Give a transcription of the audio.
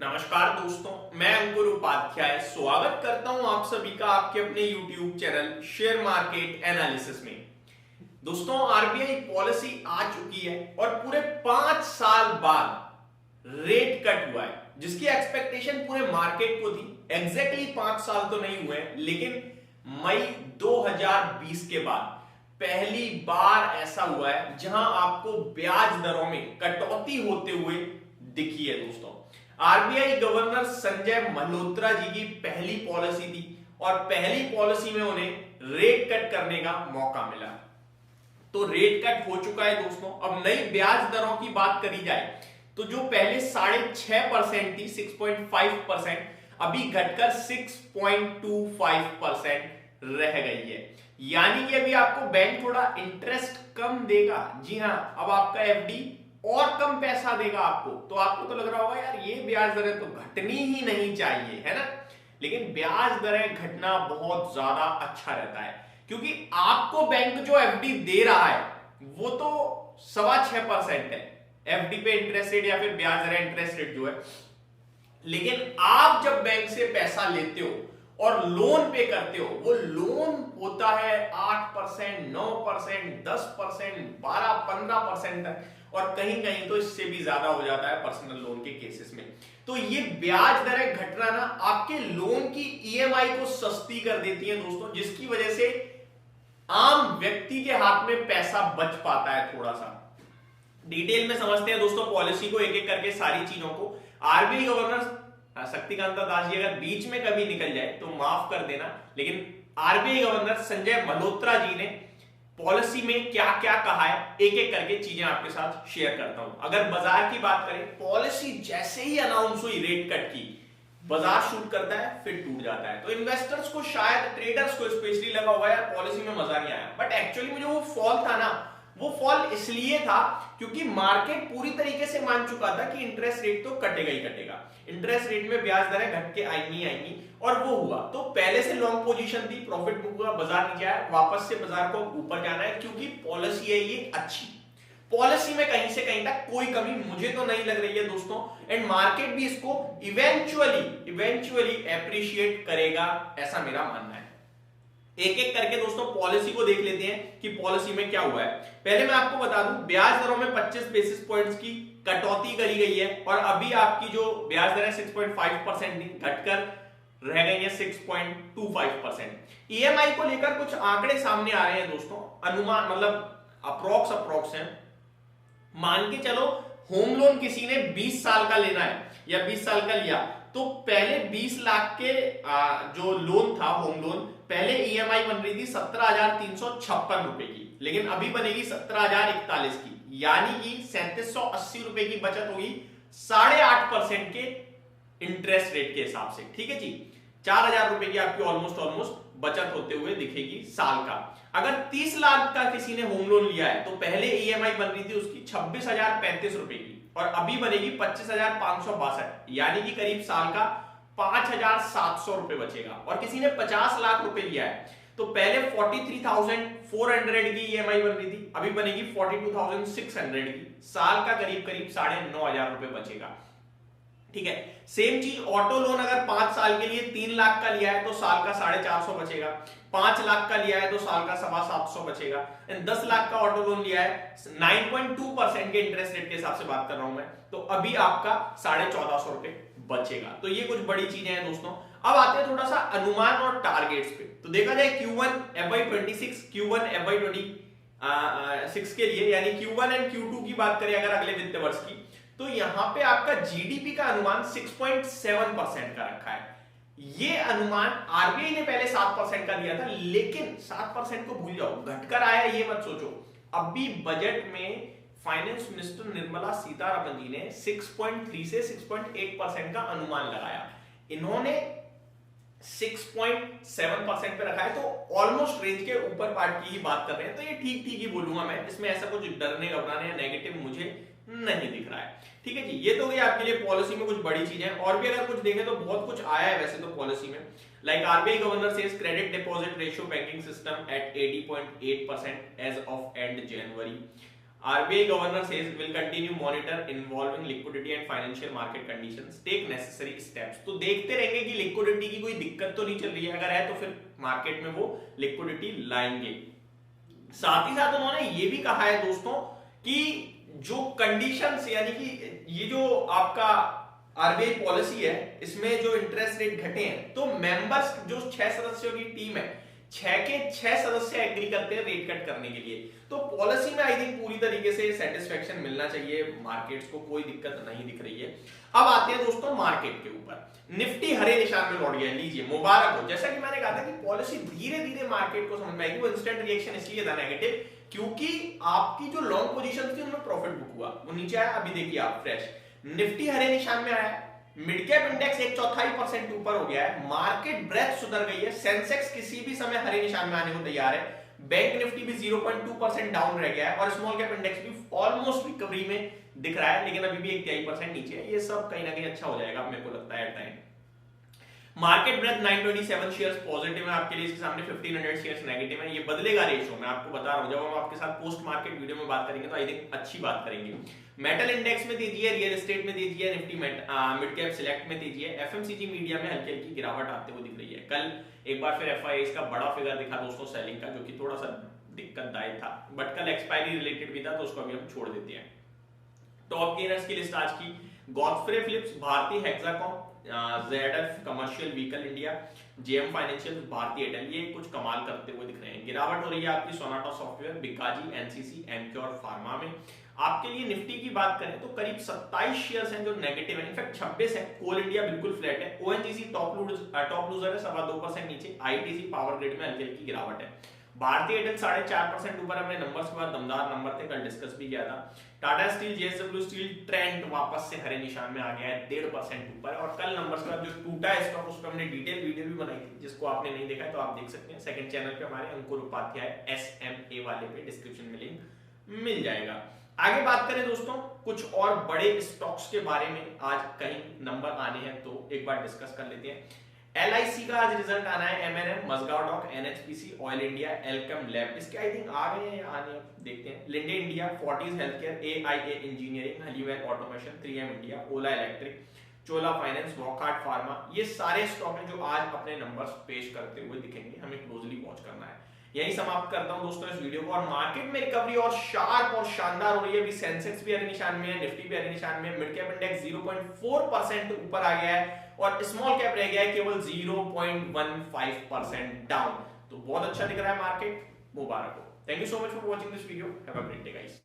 नमस्कार दोस्तों, मैं अंकुर उपाध्याय स्वागत करता हूं आप सभी का आपके अपने YouTube channel share market analysis में। दोस्तों, आरबीआई पॉलिसी आ चुकी है और पूरे 5 साल बाद रेट कट हुआ है, जिसकी एक्सपेक्टेशन पूरे मार्केट को थी। एग्जैक्टली 5 साल तो नहीं हुए, लेकिन मई 2020 के बाद पहली बार ऐसा हुआ है जहां आपको ब्याज दरों में कटौती होते हुए दिखी है। दोस्तों, आरबीआई गवर्नर संजय मल्होत्रा जी की पहली पॉलिसी थी और पहली पॉलिसी में उन्हें रेट कट करने का मौका मिला। तो रेट कट हो चुका है दोस्तों। अब नई ब्याज दरों की बात करी जाए तो जो पहले 6.5% थी, 6.5%, अभी घटकर 6.25% रह गई है। यानी कि अभी आपको बैंक थोड़ा इंटरेस्ट कम देगा। जी हां, अब आपका एफडी और कम पैसा देगा आपको। तो आपको तो लग रहा होगा यार, ये ब्याज दरें तो घटनी ही नहीं चाहिए, है ना। लेकिन ब्याज दरें घटना बहुत ज्यादा अच्छा रहता है, क्योंकि आपको बैंक जो एफडी दे रहा है वो तो 6.25% है एफडी पे इंटरेस्ट रेट, या फिर ब्याज दरें इंटरेस्ट रेट जो है। लेकिन आप जब बैंक से पैसा लेते हो और लोन पे करते हो, वो लोन होता है 8%, 9%, 10%, 12-15% तक, और कहीं कहीं तो इससे भी ज्यादा हो जाता है पर्सनल लोन के केसेस में। तो ये ब्याज दरें घटना ना आपके लोन की ईएमआई को सस्ती कर देती है दोस्तों, जिसकी वजह से आम व्यक्ति के हाथ में पैसा बच पाता है थोड़ा सा। डिटेल में समझते हैं दोस्तों पॉलिसी को, एक एक करके सारी चीजों को। आरबीआई गवर्नर शक्तिकांता दास जी अगर बीच में कभी निकल जाए तो माफ कर देना, लेकिन आरबीआई गवर्नर संजय मल्होत्रा जी ने पॉलिसी में क्या क्या कहा है, एक एक करके चीजें आपके साथ शेयर करता हूं। अगर बाजार की बात करें, पॉलिसी जैसे ही अनाउंस हुई रेट कट की, बाजार शूट करता है फिर टूट जाता है। तो इन्वेस्टर्स को, शायद ट्रेडर्स को स्पेशली लगा होगा यार पॉलिसी में मजा नहीं आया, बट एक्चुअली में जो वो फॉल था ना, वो फॉल इसलिए था क्योंकि मार्केट पूरी तरीके से मान चुका था कि इंटरेस्ट रेट तो कटेगा ही कटेगा, इंटरेस्ट रेट में ब्याज दरें घट के आएंगी, और वो हुआ। तो पहले से लॉन्ग पोजीशन थी, प्रॉफिट बुक हुआ, बाजार नीचे आया, वापस से बाजार को ऊपर जाना है, क्योंकि पॉलिसी है ये अच्छी। पॉलिसी में कहीं से कहीं तक कोई कमी मुझे तो नहीं लग रही है दोस्तों, एंड मार्केट भी इसको इवेंचुअली एप्रिशिएट करेगा, ऐसा मेरा मानना है। एक एक करके दोस्तों पॉलिसी को देख लेते हैं कि पॉलिसी में क्या हुआ है। पहले मैं आपको बता दूं, ब्याज दरों में 25 बेसिस पॉइंट्स की कटौती करी गई है, और अभी आपकी जो ब्याज दरें 6.5% थी, घटकर रह गई है 6.25%। ईएमआई को लेकर कुछ आंकड़े सामने आ रहे हैं दोस्तों, अनुमान मतलब अप्रोक्स है। मान के चलो होम लोन किसी ने 20 साल का लेना है या 20 साल का लिया, तो पहले 20 लाख के जो लोन था होम लोन, पहले ईएमआई बन रही थी 17,356 रुपए की, लेकिन अभी बनेगी 17,041 की, यानी कि 3780 रुपए की बचत होगी 8.5% के इंटरेस्ट रेट के हिसाब से। ठीक है जी, 4,000 रुपए की आपकी ऑलमोस्ट बचत होते हुए दिखेगी साल का। अगर 30 लाख का किसी ने होम लोन लिया है तो पहले ईएमआई बन रही थी उसकी 26,035 रुपए की, और अभी बनेगी 25,562, यानी कि करीब साल का 5,700 रुपए बचेगा। और किसी ने 50 लाख रुपए लिया है तो पहले 43,400 की ईएमआई बन रही थी, अभी बनेगी 42,600 की, साल का करीब 9,500 रुपए बचेगा। ठीक है, सेम चीज ऑटो लोन अगर 5 साल के लिए 3 लाख का लिया है तो साल का 450 बचेगा, 5 लाख का लिया है तो साल का 750 बचेगा, 10 लाख का ऑटो लोन लिया है 9.2% के इंटरेस्ट रेट के हिसाब से बात कर रहा हूं मैं, तो अभी आपका 1450 रुपए बचेगा। तो ये कुछ बड़ी चीजें हैं दोस्तों। अब आते हैं थोड़ा सा अनुमान और टारगेट्स पे। तो देखा जाए Q1 FY26, Q1 FY26 के लिए, यानी Q1 एंड Q2 की बात करें अगर अगले वित्त वर्ष की, तो यहां पे आपका जीडीपी का अनुमान 6.7% का रखा है। ये अनुमान आरबीआई ने पहले 7% का दिया था, लेकिन 7% को भूल जाओ, घटकर आया ये मत सोचो। अभी बजट में फाइनेंस मिनिस्टर निर्मला सीतारमण जी ने 6.3 से 6.8% का अनुमान लगाया, इन्होंने 6.7% पे रखा है, तो ऑलमोस्ट रेंज के ऊपर पार्ट की ही बात कर रहे हैं। तो ये ठीक ठीक ही बोलूंगा मैं, इसमें ऐसा कुछ डरने घबराने या नेगेटिव मुझे नहीं दिख रहा है। ठीक है जी, ये तो गई आपके लिए पॉलिसी में कुछ बड़ी चीजें। और भी अगर कुछ देखें तो बहुत कुछ आया है वैसे तो पॉलिसी में, like RBI governor says credit deposit ratio banking system at 80.8% as of end January. RBI governor says will continue monitor involving liquidity and financial market conditions, take necessary steps। तो देखते रहेंगे कि लिक्विडिटी की कोई दिक्कत तो नहीं चल रही है, अगर है तो फिर मार्केट में वो लिक्विडिटी लाएंगे। साथ ही साथ उन्होंने ये भी कहा है दोस्तों कि जो कंडीशंस यानी कि ये जो आपका आरबीआई पॉलिसी है इसमें जो इंटरेस्ट रेट घटे हैं तो मेंबर्स जो 6 सदस्यों की टीम है 6 के 6 सदस्य एग्री करते हैं रेट कट करने के लिए। तो पॉलिसी में आई थिंक पूरी तरीके से सेटिस्फेक्शन मिलना चाहिए, मार्केट्स को कोई दिक्कत नहीं दिख रही है। अब आते हैं दोस्तों मार्केट के ऊपर, निफ्टी हरे निशान में लौट गया, लीजिए मुबारक हो। जैसा कि मैंने कहा था कि पॉलिसी धीरे धीरे मार्केट को समझ में आएगी, वो इंस्टेंट रिएक्शन इसलिए था नेगेटिव क्योंकि आपकी जो लॉन्ग पोजीशन थी उनमें प्रॉफिट बुक हुआ, वो नीचे आया। अभी देखिए आप फ्रेश निफ्टी हरे निशान में आया, मिड कैप इंडेक्स 1/4% ऊपर हो गया है, मार्केट ब्रेथ सुधर गई है, सेंसेक्स किसी भी समय हरे निशान में आने को तैयार है, बैंक निफ्टी भी 0.2% डाउन रह गया है और स्मॉल कैप इंडेक्स भी ऑलमोस्ट रिकवरी में दिख रहा है, लेकिन अभी भी 1/3% नीचे है। ये सब कहीं ना कहीं अच्छा हो जाएगा मेरे को लगता है at time. Market breadth 927 shares positive है आपके लिए, इसके सामने 1500 शेयर्स नेगेटिव है। ये बदलेगा रेशियो, मैं आपको बता रहा हूं, जब हम आपके साथ पोस्ट मार्केट वीडियो में बात करेंगे तो आई थिंक अच्छी बात करेंगे। मेटल इंडेक्स में तेजी है, रियल एस्टेट में तेजी है, निफ्टी मिड कैप सिलेक्ट में तेजी है, एफएमसीजी मीडिया में हल्की हल्की गिरावट आते हुए दिख रही है। कल एक बार फिर एफआईआई का बड़ा फिगर दिखा दोस्तों सेलिंग का, जो कि थोड़ा सा दिक्कतदायक था, बट कल एक्सपायरी रिलेटेड भी था तो उसको अभी हम छोड़ देते हैं। टॉप गेनर्स की लिस्ट आज की, Godfrey Phillips, Bharti Hexacom, ZF commercial vehicle India, JM financial, Bharti Airtel, ये कुछ कमाल करते हुए दिख रहे हैं। गिरावट हो रही है आपकी Sonata software, Bikaji, NCC, Emcure pharma में। आपके लिए निफ्टी की बात करें तो करीब 27 शेयर्स हैं जो नेगेटिव है, इनफैक्ट 26 है। कोल इंडिया बिल्कुल फ्लैट है, ओएनजीसी टॉप लूजर है 2.25% नीचे, आईटीसी पावर ग्रिड में हल्की हल्की गिरावट है। भारतीय एयरटेल 4.5% ऊपर, अपने नंबर्स के बाद दमदार नंबर थे, कल डिस्कस भी किया था। Tata steel, JSW steel, trend वापस से हरे निशान में आ गया है 1.5% ऊपर, और कल नंबर्स के बाद जो टूटा है स्टॉक उस पर हमने डिटेल वीडियो भी बनाई थी, जिसको आपने नहीं देखा है तो आप देख सकते हैं सेकंड चैनल पे हमारे अंकुर उपाध्याय SMA वाले पे, डिस्क्रिप्शन में लिंक मिल जाएगा। आगे बात करें दोस्तों कुछ और बड़े स्टॉक्स के बारे में, आज कहीं नंबर आने हैं तो एक बार डिस्कस कर लेते हैं। LIC का आज रिजल्ट आना है, MNM, Mazagaon Dock, NHPC, Oil India, Alkem Lab, इसके आई थिंक आ गए हैं आने, देखते हैं। Linde India, Fortis Healthcare, AIA Engineering, Honeywell Automation, 3M India, Ola Electric, Chola Finance, Wockhardt Pharma, ये सारे स्टॉक हैं जो आज अपने नंबर्स पेश करते हुए दिखेंगे, हमें क्लोजली वॉच करना है। यही समाप्त करता हूं दोस्तों इस वीडियो को, और मार्केट में रिकवरी और शार्प और शानदार हो रही है। अभी सेंसेक्स भी हरे निशान में है, निफ्टी भी हरे निशान में है, मिड कैप इंडेक्स 0.4% ऊपर आ गया है और स्मॉल कैप रह गया है केवल 0.15% डाउन। तो बहुत अच्छा दिख रहा है मार्केट, मुबारक हो। Thank you so much for watching this video, have a great day guys.